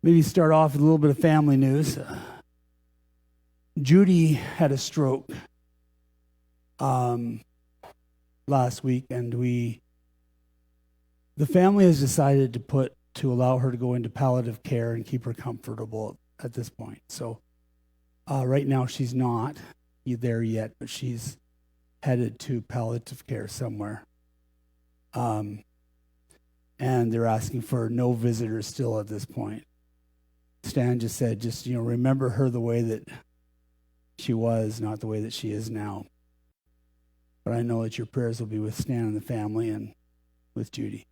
Maybe start off with a little bit of family news. Judy had a stroke last week, and the family has decided to allow her to go into palliative care and keep her comfortable at this point. So right now she's not there yet, but she's headed to palliative care somewhere. And they're asking for no visitors still at this point. Stan just said, remember her the way that she was, not the way that she is now. But I know that your prayers will be with Stan and the family and with Judy.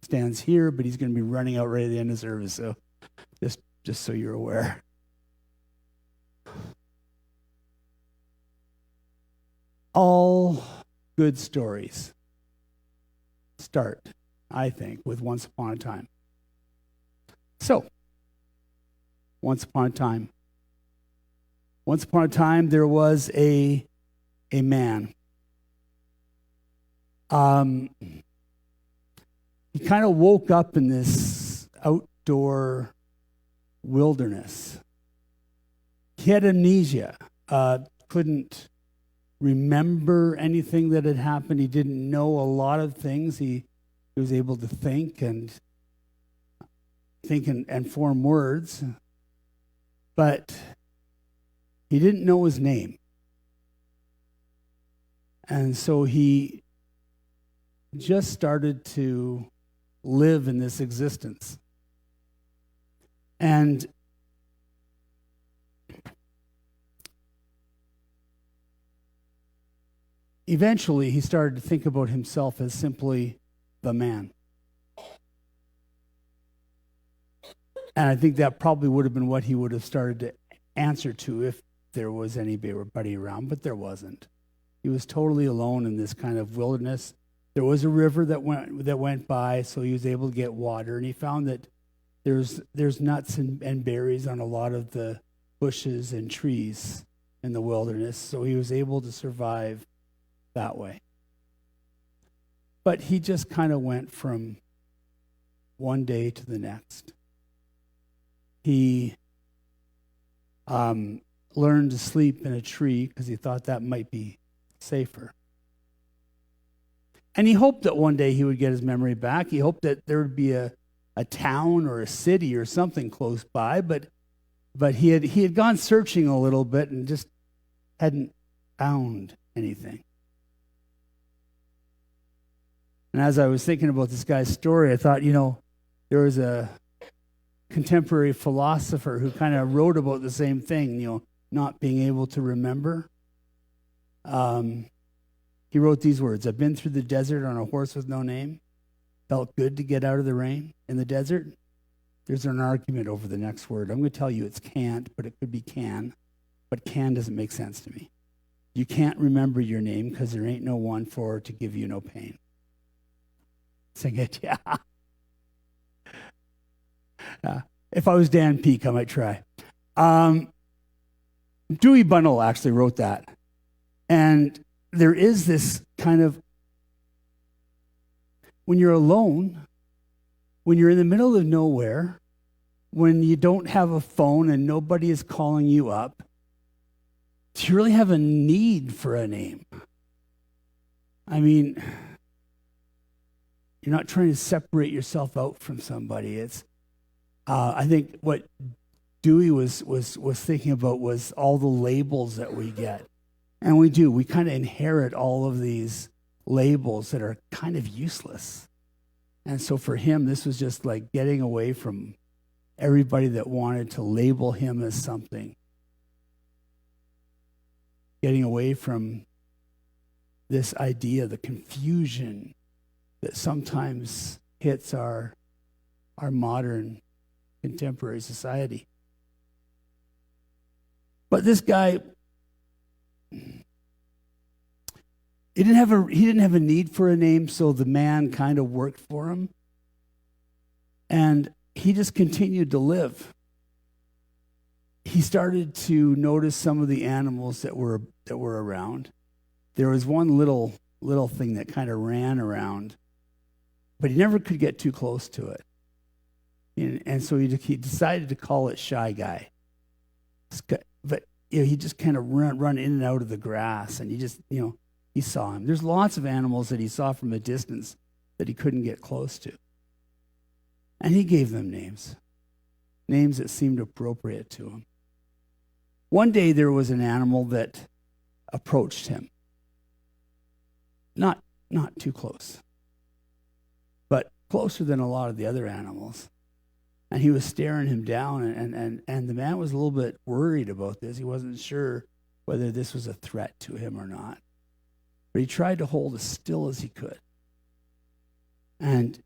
Stan's here, but he's going to be running out right at the end of service, so just so you're aware. All good stories start, I think, with once upon a time. So, once upon a time. Once upon a time, there was a man. He kind of woke up in this outdoor wilderness. He had amnesia, couldn't remember anything that had happened. He didn't know a lot of things. He was able to think and form words, but he didn't know his name. And so he just started to live in this existence. And eventually he started to think about himself as simply the man. And I think that probably would have been what he would have started to answer to if there was anybody around, but there wasn't. He was totally alone in this kind of wilderness. There was a river that went by, so he was able to get water, and he found that there's nuts and berries on a lot of the bushes and trees in the wilderness, so he was able to survive that way. But he just kind of went from one day to the next. He learned to sleep in a tree because he thought that might be safer. And he hoped that one day he would get his memory back. He hoped that there would be a town or a city or something close by, but he had gone searching a little bit and just hadn't found anything. And as I was thinking about this guy's story, I thought, there was a contemporary philosopher who kind of wrote about the same thing, not being able to remember. He wrote these words: I've been through the desert on a horse with no name. Felt good to get out of the rain. In the desert, there's an argument over the next word. I'm going to tell you it's can't, but it could be can. But can doesn't make sense to me. You can't remember your name because there ain't no one for to give you no pain. Sing it, yeah. If I was Dan Peake, I might try. Dewey Bunnell actually wrote that. And there is this kind of, when you're alone, when you're in the middle of nowhere, when you don't have a phone and nobody is calling you up, do you really have a need for a name? I mean, you're not trying to separate yourself out from somebody. It's, I think what Dewey was thinking about was all the labels that we get. And we do. We kind of inherit all of these labels that are kind of useless. And so for him, this was just like getting away from everybody that wanted to label him as something. Getting away from this idea, the confusion that sometimes hits our modern contemporary society. But this guy, he didn't have a need for a name, so the man kind of worked for him. And he just continued to live. He started to notice some of the animals that were around. There was one little thing that kind of ran around but he never could get too close to it. And so he decided to call it Shy Guy. But he just kind of run in and out of the grass, and he saw him. There's lots of animals that he saw from a distance that he couldn't get close to. And he gave them names that seemed appropriate to him. One day there was an animal that approached him. Not too close, but closer than a lot of the other animals. And he was staring him down, and the man was a little bit worried about this. He wasn't sure whether this was a threat to him or not. But he tried to hold as still as he could. And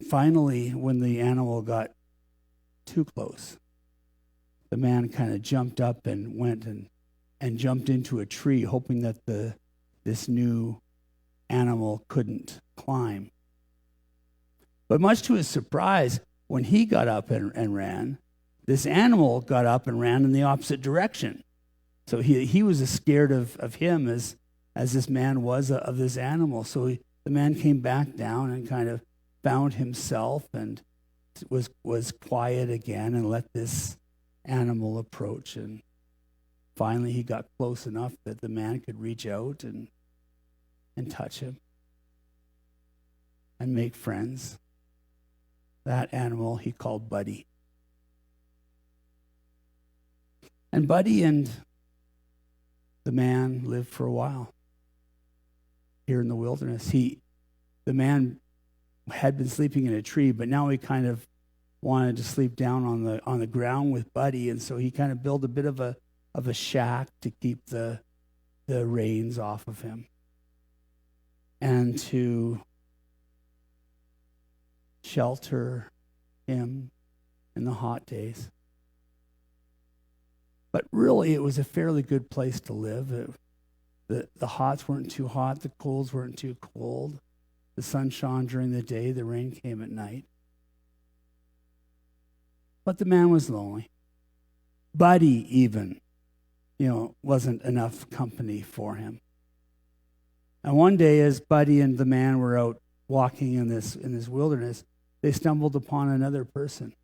finally, when the animal got too close, the man kind of jumped up and went and jumped into a tree, hoping that this new animal couldn't climb. But much to his surprise, when he got up and ran, this animal got up and ran in the opposite direction. So he was as scared of him as this man was of this animal. So the man came back down and kind of found himself and was quiet again and let this animal approach. And finally he got close enough that the man could reach out and touch him and make friends. That animal he called Buddy. And Buddy and the man lived for a while here in the wilderness. The man had been sleeping in a tree, but now he kind of wanted to sleep down on the ground with Buddy, and so he kind of built a bit of a shack to keep the rains off of him and to shelter him in the hot days. But really, it was a fairly good place to live. The hots weren't too hot, the colds weren't too cold. The sun shone during the day, the rain came at night. But the man was lonely. Buddy even, wasn't enough company for him. And one day, as Buddy and the man were out walking in this wilderness, they stumbled upon another person.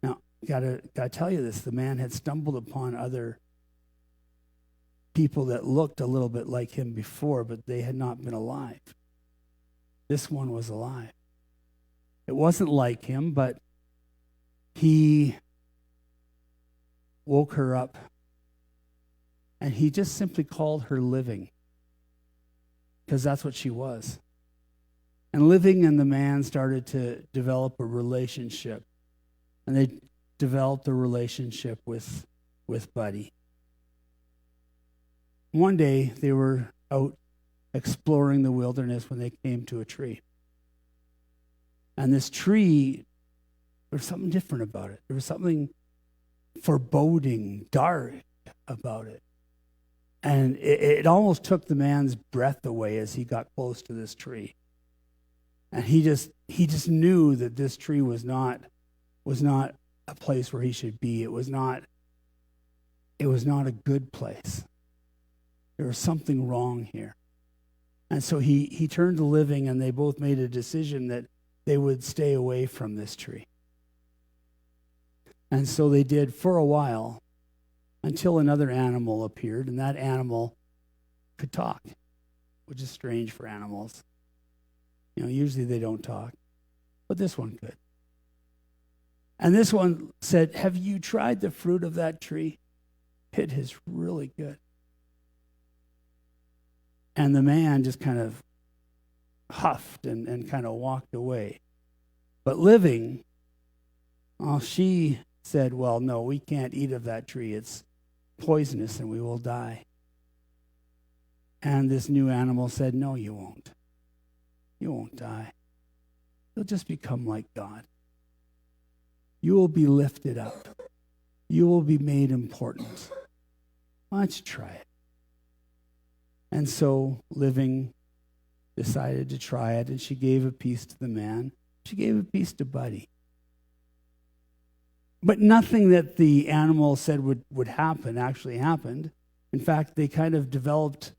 Now, gotta tell you this: the man had stumbled upon other people that looked a little bit like him before, but they had not been alive. This one was alive. It wasn't like him, but he woke her up, and he just simply called her living, because that's what she was. And Living and the man started to develop a relationship. And they developed a relationship with Buddy. One day, they were out exploring the wilderness when they came to a tree. And this tree, there was something different about it. There was something foreboding, dark about it. And it almost took the man's breath away as he got close to this tree. And he just knew that this tree was not a place where he should be. It was not a good place. There was something wrong here. And so he turned to Living, and they both made a decision that they would stay away from this tree. And so they did for a while, until another animal appeared, and that animal could talk, which is strange for animals. Usually they don't talk, but this one could. And this one said, "Have you tried the fruit of that tree? It is really good." And the man just kind of huffed and kind of walked away. But Living, she said, "Well, no, we can't eat of that tree. It's poisonous and we will die." And this new animal said, "No, you won't. You won't die. You'll just become like God. You will be lifted up. You will be made important. Why don't you try it?" And so Living decided to try it, and she gave a piece to the man. She gave a piece to Buddy. But nothing that the animal said would happen actually happened. In fact, they kind of developed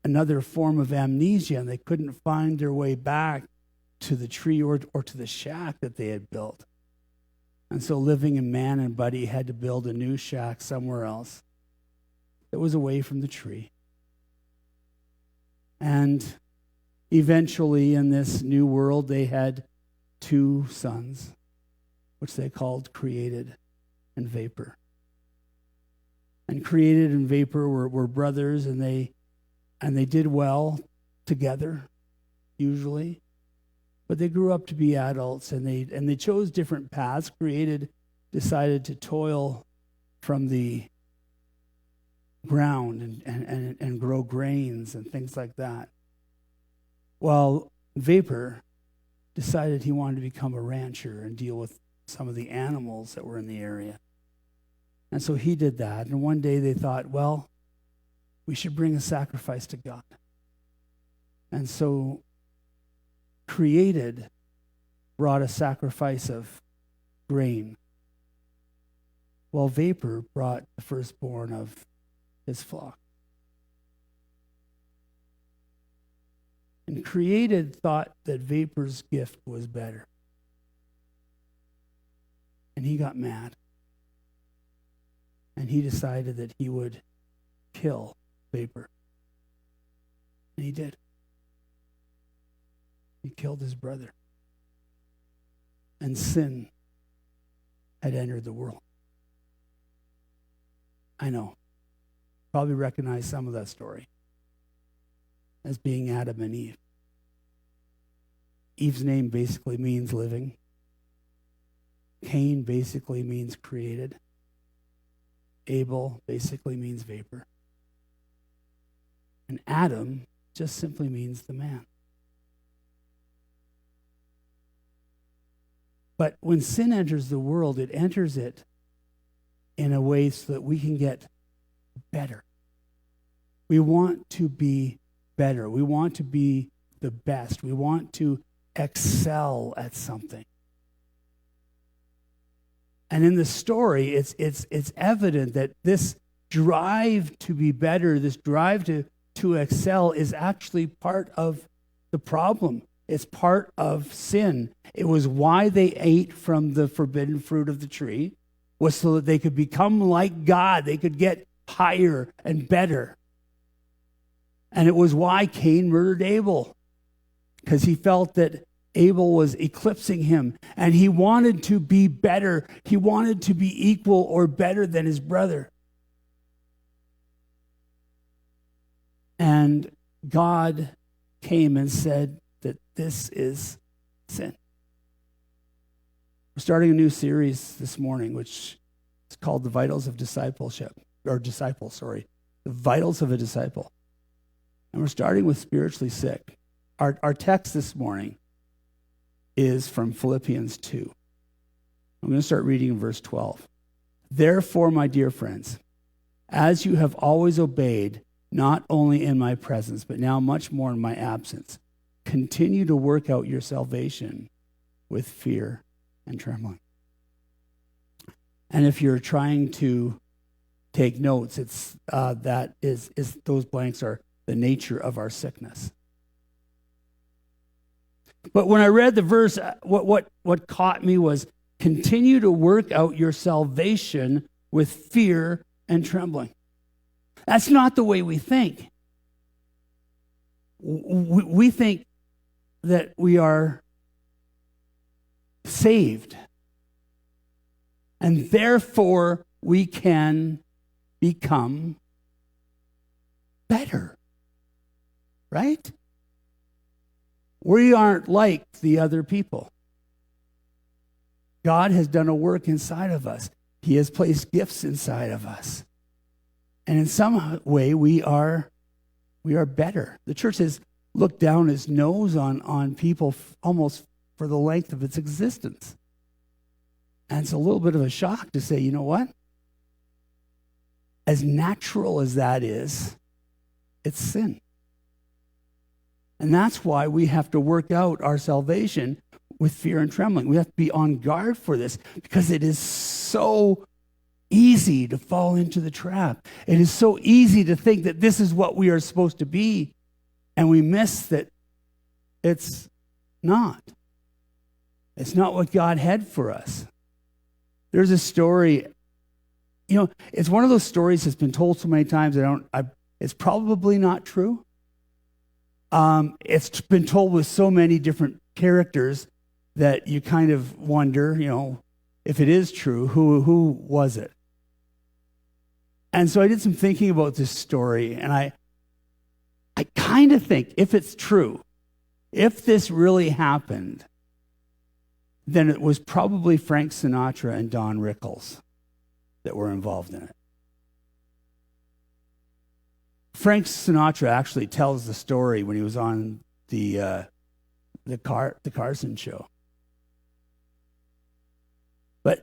another form of amnesia, and they couldn't find their way back to the tree or to the shack that they had built. And so living and man and Buddy had to build a new shack somewhere else that was away from the tree. And eventually in this new world, they had 2 sons, which they called Created and Vapor. And Created and Vapor were brothers, and they did well together, usually. But they grew up to be adults, and they chose different paths. Created decided to toil from the ground and grow grains and things like that, while Vapor decided he wanted to become a rancher and deal with some of the animals that were in the area. And so he did that. And one day they thought, well, we should bring a sacrifice to God. And so Created brought a sacrifice of grain, while Vapor brought the firstborn of his flock. And Created thought that Vapor's gift was better. And he got mad. And he decided that he would kill Vapor. And he did. He killed his brother. And sin had entered the world. I know. Probably recognize some of that story as being Adam and Eve. Eve's name basically means living. Cain basically means created. Abel basically means vapor. And Adam just simply means the man. But when sin enters the world, it enters it in a way so that we can get better. We want to be better. We want to be the best. We want to excel at something. And in the story, it's evident that this drive to be better, this drive to excel is actually part of the problem. It's part of sin. It was why they ate from the forbidden fruit of the tree, was so that they could become like God. They could get higher and better. And it was why Cain murdered Abel, because he felt that Abel was eclipsing him, and he wanted to be better. He wanted to be equal or better than his brother. And God came and said that this is sin. We're starting a new series this morning, which is called The Vitals of Discipleship, or Disciple, sorry. The Vitals of a Disciple. And we're starting with spiritually sick. Our text this morning is from Philippians 2. I'm going to start reading in verse 12. Therefore, my dear friends, as you have always obeyed, not only in my presence, but now much more in my absence, continue to work out your salvation with fear and trembling. And if you're trying to take notes, it's that is those blanks are the nature of our sickness. But when I read the verse, what caught me was continue to work out your salvation with fear and trembling. That's not the way we think. We think that we are saved, and therefore we can become better, right? We aren't like the other people. God has done a work inside of us. He has placed gifts inside of us. And in some way, we are better. The church has looked down its nose on people almost for the length of its existence. And it's a little bit of a shock to say, you know what? As natural as that is, it's sin. And that's why we have to work out our salvation with fear and trembling. We have to be on guard for this because it is so easy to fall into the trap. It is so easy to think that this is what we are supposed to be, and we miss that it's not. It's not what God had for us. There's a story, it's one of those stories that's been told so many times, it's probably not true. It's been told with so many different characters that you kind of wonder, if it is true, who was it? And so I did some thinking about this story, and I kind of think if it's true, if this really happened, then it was probably Frank Sinatra and Don Rickles that were involved in it. Frank Sinatra actually tells the story when he was on the Carson show. But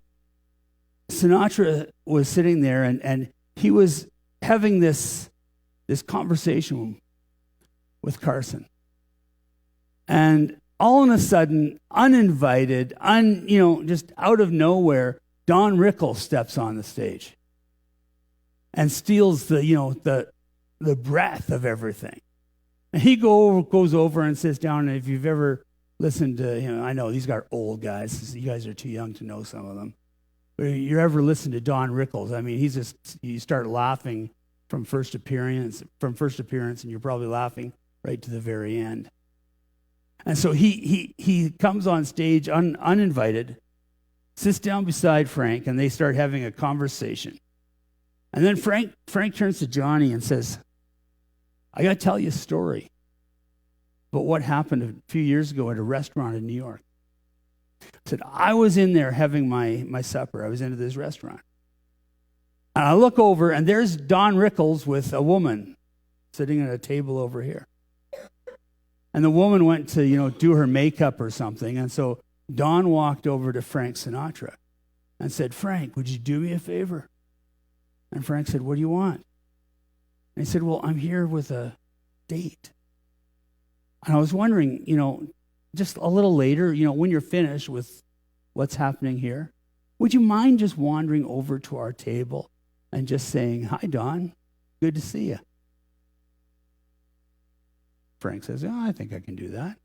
Sinatra was sitting there and he was having this conversation with Carson. And all of a sudden, uninvited, just out of nowhere, Don Rickles steps on the stage and steals the breath of everything. And he goes over and sits down, and if you've ever listened to, I know these are old guys. You guys are too young to know some of them. But if you ever listen to Don Rickles, I mean, you start laughing from first appearance, and you're probably laughing right to the very end. And so he comes on stage uninvited, sits down beside Frank, and they start having a conversation. And then Frank turns to Johnny and says, I got to tell you a story about what happened a few years ago at a restaurant in New York. He said, I was in there having my supper. I was into this restaurant. And I look over, and there's Don Rickles with a woman sitting at a table over here. And the woman went to, do her makeup or something. And so Don walked over to Frank Sinatra and said, Frank, would you do me a favor? And Frank said, what do you want? And he said, well, I'm here with a date. And I was wondering, just a little later, when you're finished with what's happening here, would you mind just wandering over to our table and just saying, hi, Don, good to see you? Frank says, I think I can do that.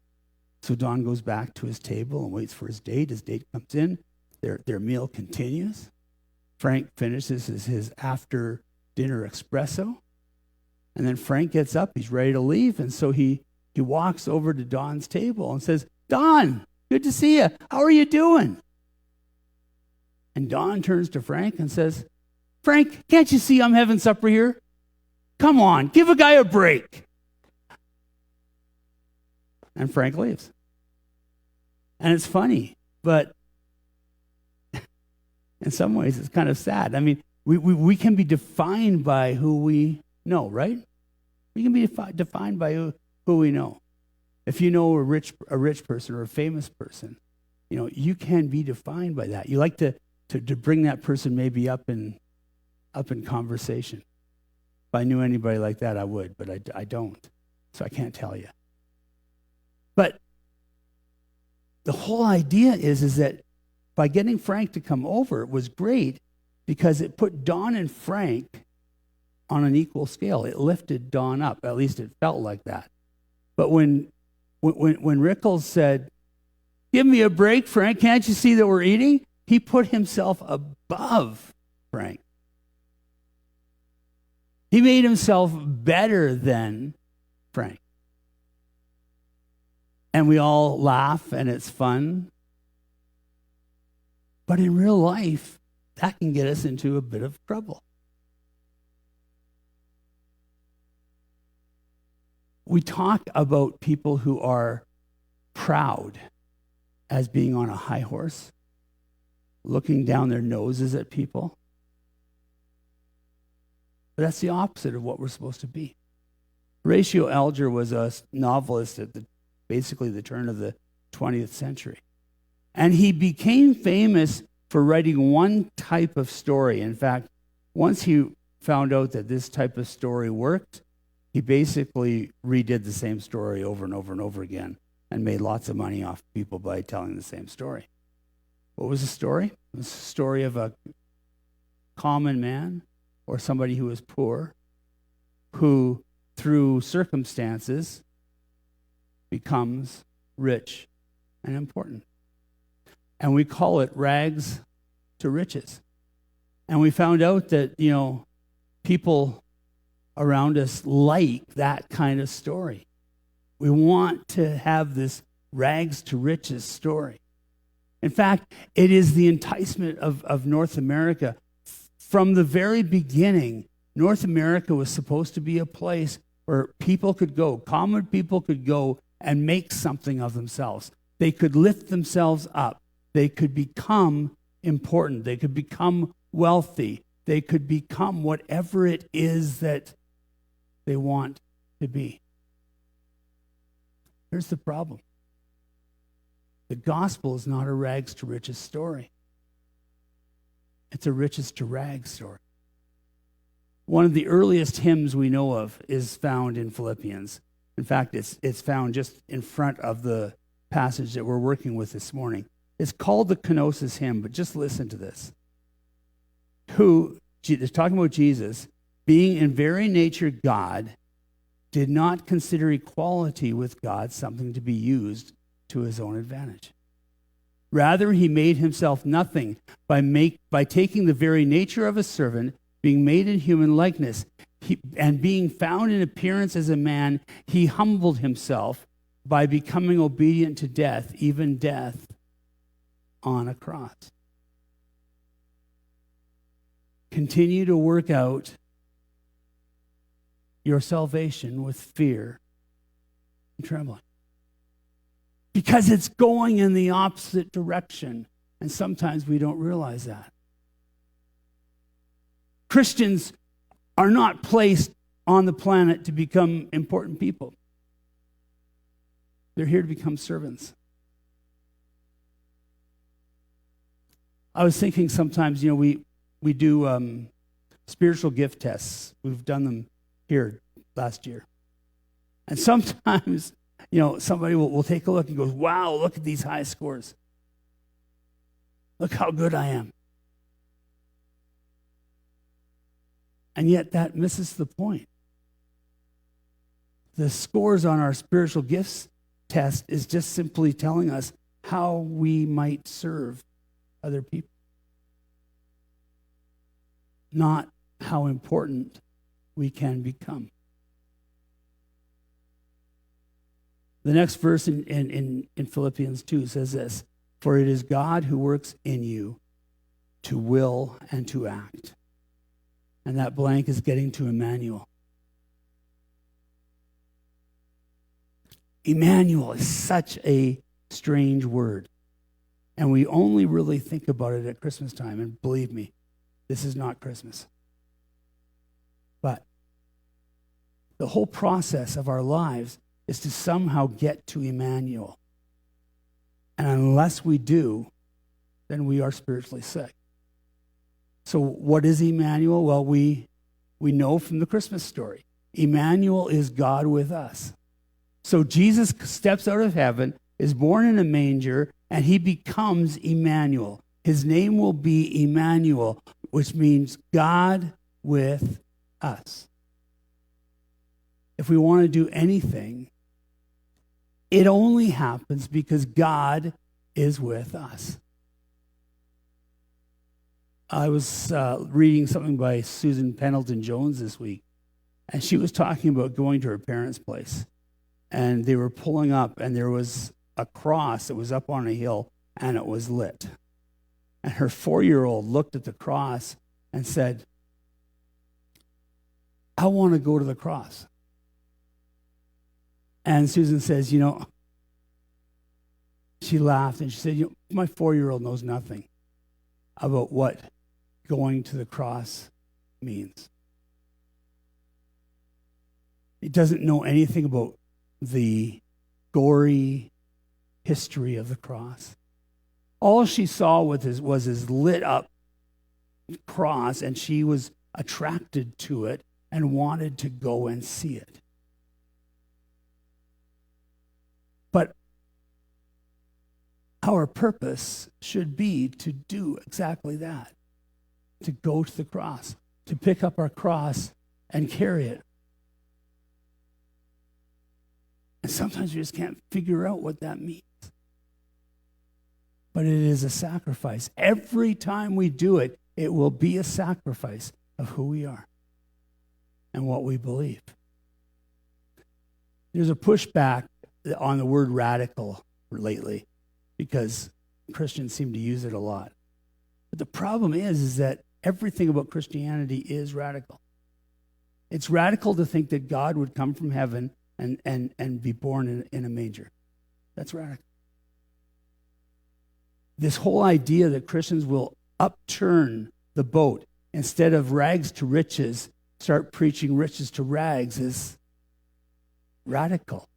So Don goes back to his table and waits for his date. His date comes in. Their meal continues. Frank finishes his after-dinner espresso. And then Frank gets up. He's ready to leave. And so he walks over to Don's table and says, Don, good to see you. How are you doing? And Don turns to Frank and says, Frank, can't you see I'm having supper here? Come on, give a guy a break. And Frank leaves. And it's funny, but in some ways it's kind of sad. I mean, we can be defined by who we know, right? We can be defined by who we know. If you know a rich person or a famous person, you can be defined by that. You like to bring that person maybe up in conversation. If I knew anybody like that, I would, but I don't. So I can't tell you. But the whole idea is that by getting Frank to come over, it was great because it put Don and Frank on an equal scale. It lifted Don up. At least it felt like that. But when Rickles said, give me a break, Frank, can't you see that we're eating? He put himself above Frank. He made himself better than Frank. And we all laugh, and it's fun. But in real life, that can get us into a bit of trouble. We talk about people who are proud as being on a high horse, looking down their noses at people. But that's the opposite of what we're supposed to be. Horatio Alger was a novelist at basically the turn of the 20th century. And he became famous for writing one type of story. In fact, once he found out that this type of story worked, he basically redid the same story over and over and over again and made lots of money off people by telling the same story. What was the story? It was the story of a common man or somebody who was poor who, through circumstances, becomes rich and important. And we call it rags to riches. And we found out that, people around us like that kind of story. We want to have this rags to riches story. In fact, it is the enticement of North America. From the very beginning, North America was supposed to be a place where people could go, common people could go and make something of themselves. They could lift themselves up. They could become important. They could become wealthy. They could become whatever it is that they want to be. Here's the problem. The gospel is not a rags to riches story. It's a riches to rags story. One of the earliest hymns we know of is found in Philippians. In fact, it's found just in front of the passage that we're working with this morning. It's called the Kenosis hymn, but just listen to this. It's talking about Jesus, being in very nature God, did not consider equality with God something to be used to his own advantage. Rather, he made himself nothing by taking the very nature of a servant, being made in human likeness, and being found in appearance as a man, he humbled himself by becoming obedient to death, even death on a cross. Continue to work out your salvation with fear and trembling. Because it's going in the opposite direction, and sometimes we don't realize that. Christians are not placed on the planet to become important people. They're here to become servants. I was thinking sometimes, we do spiritual gift tests. We've done them here last year. And sometimes, somebody will take a look and goes, wow, look at these high scores. Look how good I am. And yet that misses the point. The scores on our spiritual gifts test is just simply telling us how we might serve other people. Not how important we can become. The next verse in Philippians 2 says this, for it is God who works in you to will and to act. And that blank is getting to Emmanuel. Emmanuel is such a strange word. And we only really think about it at Christmas time. And believe me, this is not Christmas. But the whole process of our lives is to somehow get to Emmanuel. And unless we do, then we are spiritually sick. So what is Emmanuel? Well, we know from the Christmas story. Emmanuel is God with us. So Jesus steps out of heaven, is born in a manger, and he becomes Emmanuel. His name will be Emmanuel, which means God with us. If we want to do anything, it only happens because God is with us. I was reading something by Susan Pendleton Jones this week, and she was talking about going to her parents' place. And they were pulling up, and there was a cross that was up on a hill, and it was lit. And her 4-year-old looked at the cross and said, I want to go to the cross. And Susan says, she laughed, and she said, my 4-year-old knows nothing about what going to the cross means. He doesn't know anything about the gory history of the cross. All she saw was his lit up cross, and she was attracted to it and wanted to go and see it. But our purpose should be to do exactly that. To go to the cross, to pick up our cross and carry it. And sometimes we just can't figure out what that means. but it is a sacrifice. Every time we do it, it will be a sacrifice of who we are and what we believe. There's a pushback on the word radical lately because Christians seem to use it a lot. But the problem is that everything about Christianity is radical. It's radical to think that God would come from heaven and be born in a manger. That's radical. This whole idea that Christians will upturn the boat, instead of rags to riches, start preaching riches to rags, is radical.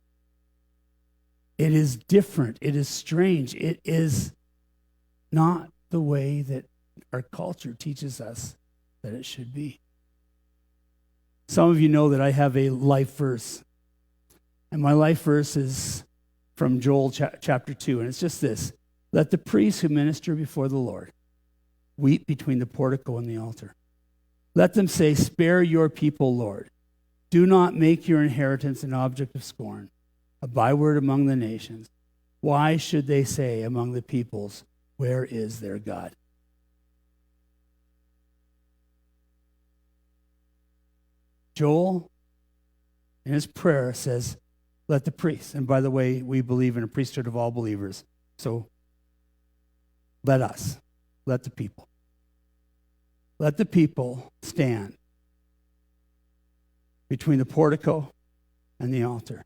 It is different. It is strange. It is not the way that our culture teaches us that it should be. Some of you know that I have a life verse. And my life verse is from Joel chapter 2. And it's just this. Let the priests who minister before the Lord weep between the portico and the altar. Let them say, spare your people, Lord. Do not make your inheritance an object of scorn, a byword among the nations. Why should they say among the peoples, where is their God? Joel, in his prayer, says, let the priests, and by the way, we believe in a priesthood of all believers, so let the people stand between the portico and the altar,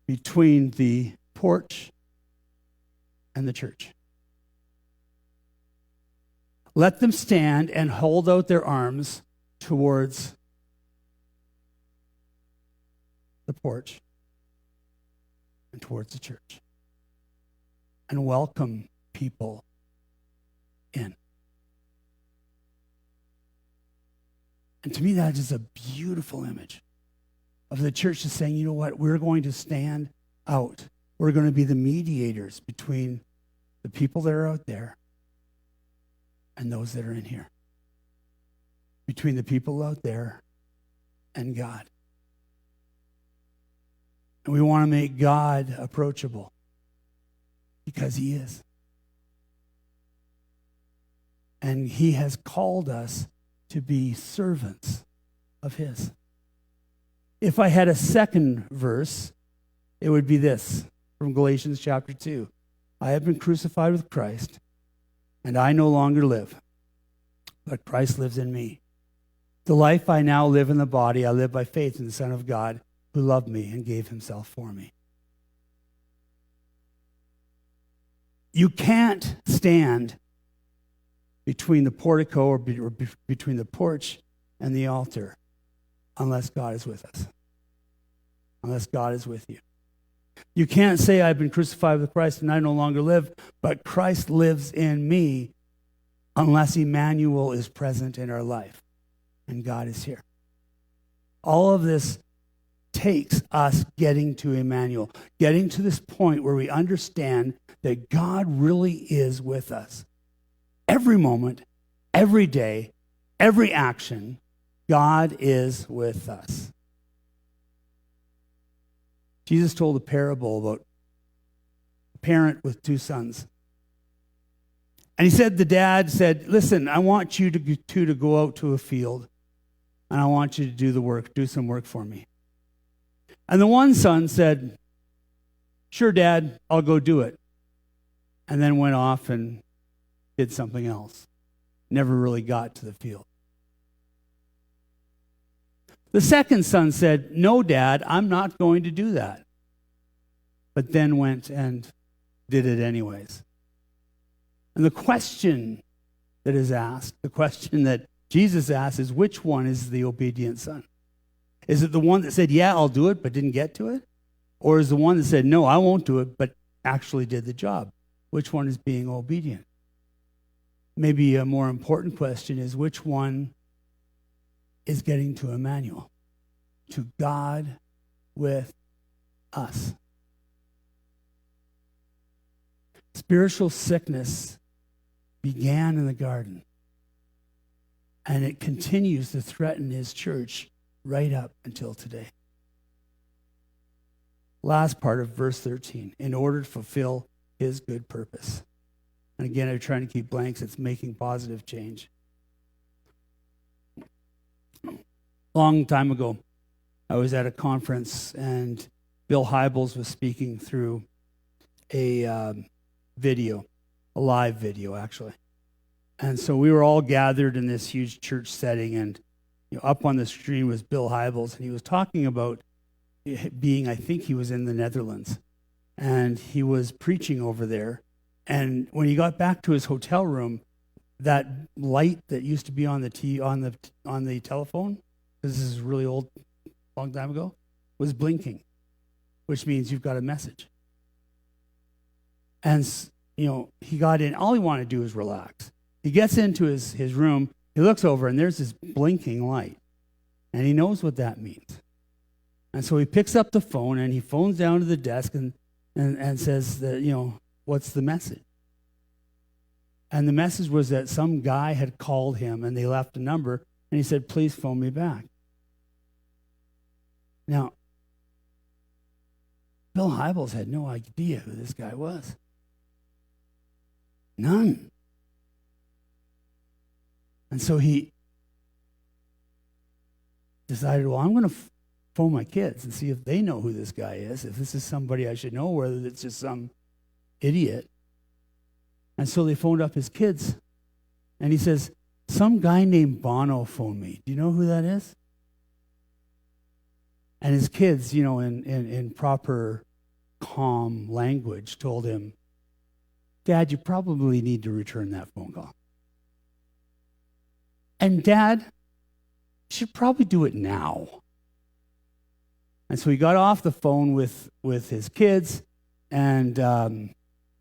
between the porch and the church. Let them stand and hold out their arms towards the porch and towards the church and welcome people in. And to me, that is a beautiful image of the church is saying, you know what, we're going to stand out. We're going to be the mediators between the people that are out there and those that are in here. Between the people out there and God. And we want to make God approachable because he is. And he has called us to be servants of his. If I had a second verse, it would be this from Galatians chapter 2. I have been crucified with Christ, and I no longer live, but Christ lives in me. The life I now live in the body, I live by faith in the Son of God, who loved me and gave himself for me. You can't stand between the portico or between the porch and the altar unless God is with us. Unless God is with you. You can't say, I've been crucified with Christ and I no longer live, but Christ lives in me, unless Emmanuel is present in our life and God is here. All of this takes us getting to Emmanuel, getting to this point where we understand that God really is with us. Every moment, every day, every action, God is with us. Jesus told a parable about a parent with two sons. And he said, the dad said, listen, I want you to go out to a field, and I want you to do some work for me. And the one son said, sure, Dad, I'll go do it. And then went off and did something else. Never really got to the field. The second son said, no, Dad, I'm not going to do that. But then went and did it anyways. And the question that is asked, the question that Jesus asked is, which one is the obedient son? Is it the one that said, yeah, I'll do it, but didn't get to it? Or is the one that said, no, I won't do it, but actually did the job? Which one is being obedient? Maybe a more important question is, which one is getting to Emmanuel? To God with us. Spiritual sickness began in the garden, and it continues to threaten his church right up until today. Last part of verse 13, in order to fulfill his good purpose. And again, I'm trying to keep blanks. It's making positive change. Long time ago, I was at a conference and Bill Hybels was speaking through a video, a live video actually. And so we were all gathered in this huge church setting, and up on the screen was Bill Hybels, and he was talking about being, I think he was in the Netherlands, and he was preaching over there. And when he got back to his hotel room, that light that used to be on the telephone, because this is really old, long time ago, was blinking, which means you've got a message. And he got in. All he wanted to do was relax. He gets into his room. He looks over, and there's this blinking light, and he knows what that means. And so he picks up the phone and he phones down to the desk and says that, what's the message? And the message was that some guy had called him and they left a number, and he said, please phone me back. Now, Bill Hybels had no idea who this guy was. None. And so he decided, well, I'm going to phone my kids and see if they know who this guy is, if this is somebody I should know, whether it's just some idiot. And so they phoned up his kids, and he says, some guy named Bono phoned me. Do you know who that is? And his kids, in proper calm language, told him, Dad, you probably need to return that phone call. And Dad, you should probably do it now. And so he got off the phone with his kids, and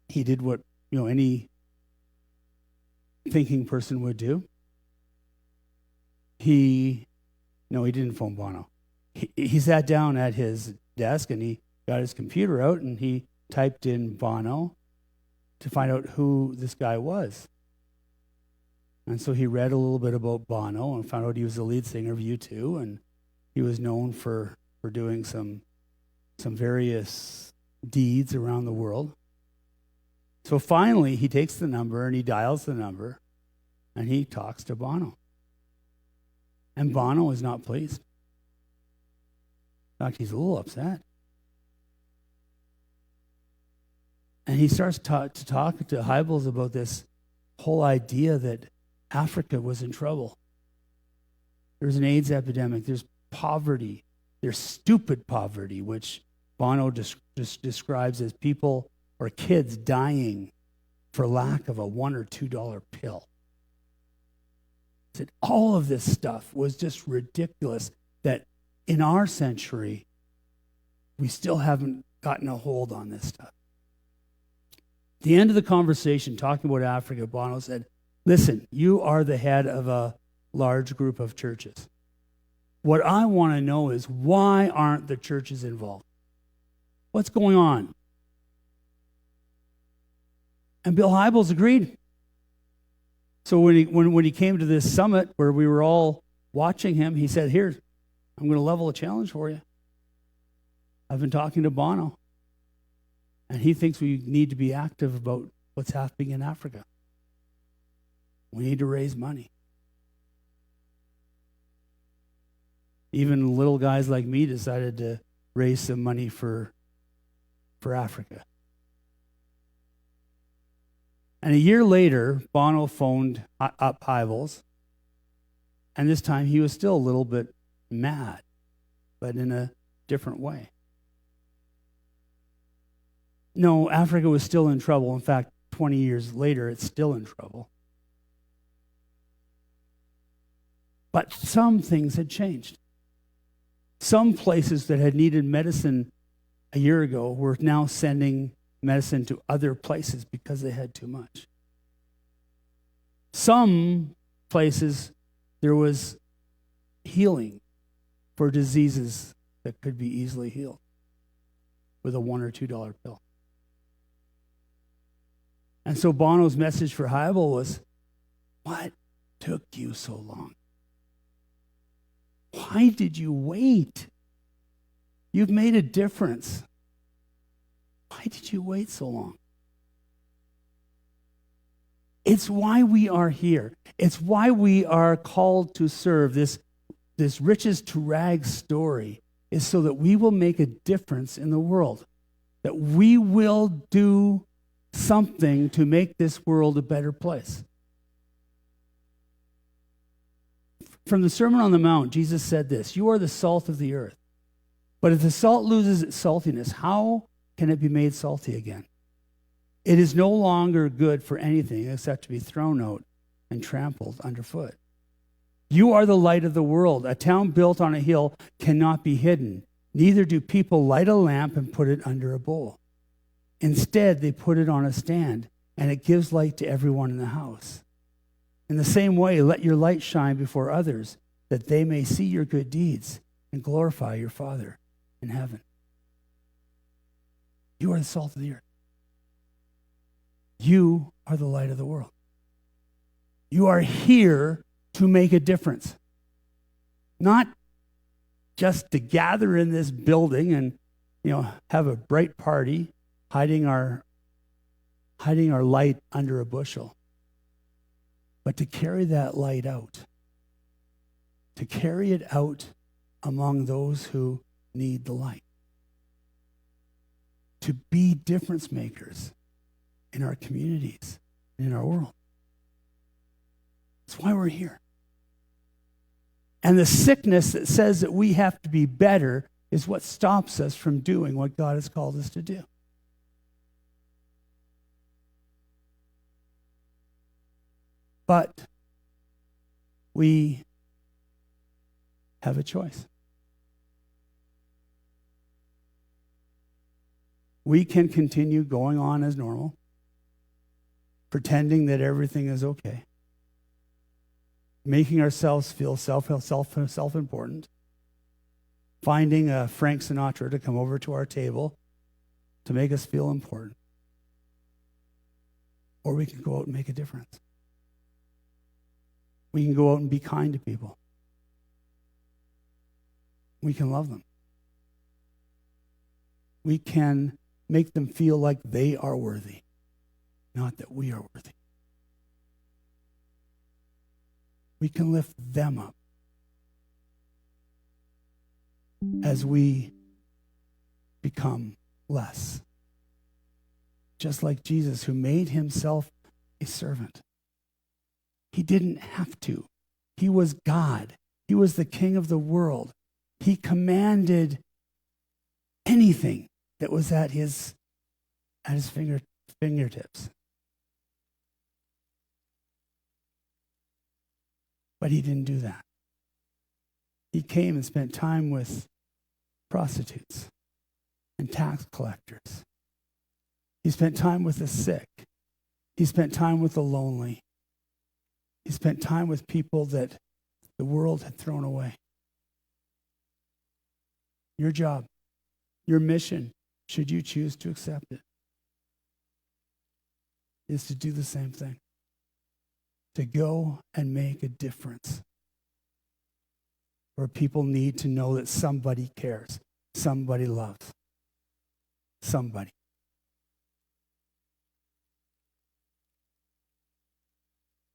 he did what any thinking person would do. He didn't phone Bono. He sat down at his desk and he got his computer out and he typed in Bono to find out who this guy was. And so he read a little bit about Bono and found out he was the lead singer of U2, and he was known for doing some various deeds around the world. So finally, he takes the number and he dials the number and he talks to Bono. And Bono is not pleased. In fact, he's a little upset. And he starts to talk to Hybels about this whole idea that Africa was in trouble. There's an AIDS epidemic. There's poverty. There's stupid poverty, which Bono describes as people or kids dying for lack of a $1 or $2 pill. He said all of this stuff was just ridiculous, that in our century, we still haven't gotten a hold on this stuff. At the end of the conversation, talking about Africa, Bono said, listen, you are the head of a large group of churches. What I want to know is, why aren't the churches involved? What's going on? And Bill Hybels agreed. So when he came to this summit where we were all watching him, he said, here, I'm going to level a challenge for you. I've been talking to Bono, and he thinks we need to be active about what's happening in Africa. We need to raise money. Even little guys like me decided to raise some money for Africa. And a year later, Bono phoned up Hybels, and this time he was still a little bit mad, but in a different way. No, Africa was still in trouble. In fact, 20 years later, it's still in trouble. But some things had changed. Some places that had needed medicine a year ago were now sending medicine to other places because they had too much. Some places there was healing for diseases that could be easily healed with a $1 or $2 pill. And so Bono's message for Hybel was, what took you so long? Why did you wait? You've made a difference. Why did you wait so long? It's why we are here. It's why we are called to serve. This riches to rags story is so that we will make a difference in the world, that we will do something to make this world a better place. From the Sermon on the Mount, Jesus said this, "You are the salt of the earth. But if the salt loses its saltiness, how can it be made salty again? It is no longer good for anything except to be thrown out and trampled underfoot. You are the light of the world. A town built on a hill cannot be hidden. Neither do people light a lamp and put it under a bowl. Instead, they put it on a stand, and it gives light to everyone in the house. In the same way, let your light shine before others, that they may see your good deeds and glorify your Father in heaven." You are the salt of the earth. You are the light of the world. You are here to make a difference. Not just to gather in this building and, have a bright party, hiding our light under a bushel, but to carry that light out, to carry it out among those who need the light, to be difference makers in our communities and in our world. That's why we're here. And the sickness that says that we have to be better is what stops us from doing what God has called us to do. But we have a choice. We can continue going on as normal, pretending that everything is okay, making ourselves feel self-important, finding a Frank Sinatra to come over to our table to make us feel important. Or we can go out and make a difference. We can go out and be kind to people. We can love them. We can make them feel like they are worthy, not that we are worthy. We can lift them up as we become less. Just like Jesus, who made himself a servant. He didn't have to. He was God. He was the King of the world. He commanded anything that was at his fingertips. But he didn't do that. He came and spent time with prostitutes and tax collectors. He spent time with the sick. He spent time with the lonely. He spent time with people that the world had thrown away. Your job, your mission, should you choose to accept it, is to do the same thing. To go and make a difference. Where people need to know that somebody cares, somebody loves, somebody.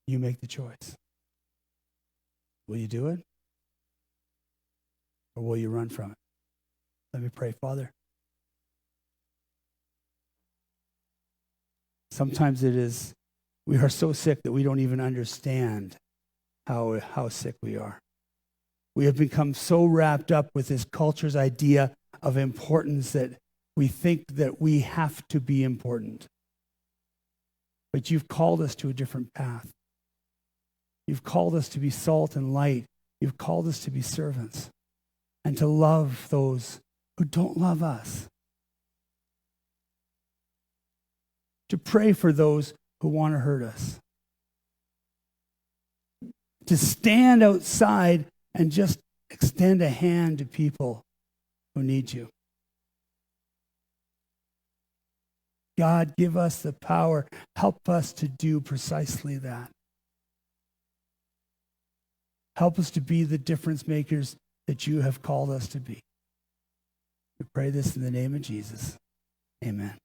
You make the choice. Will you do it? Or will you run from it? Let me pray. Father, sometimes we are so sick that we don't even understand how sick we are. We have become so wrapped up with this culture's idea of importance that we think that we have to be important. But you've called us to a different path. You've called us to be salt and light. You've called us to be servants and to love those who don't love us. To pray for those who want to hurt us. To stand outside and just extend a hand to people who need you. God, give us the power. Help us to do precisely that. Help us to be the difference makers that you have called us to be. We pray this in the name of Jesus. Amen.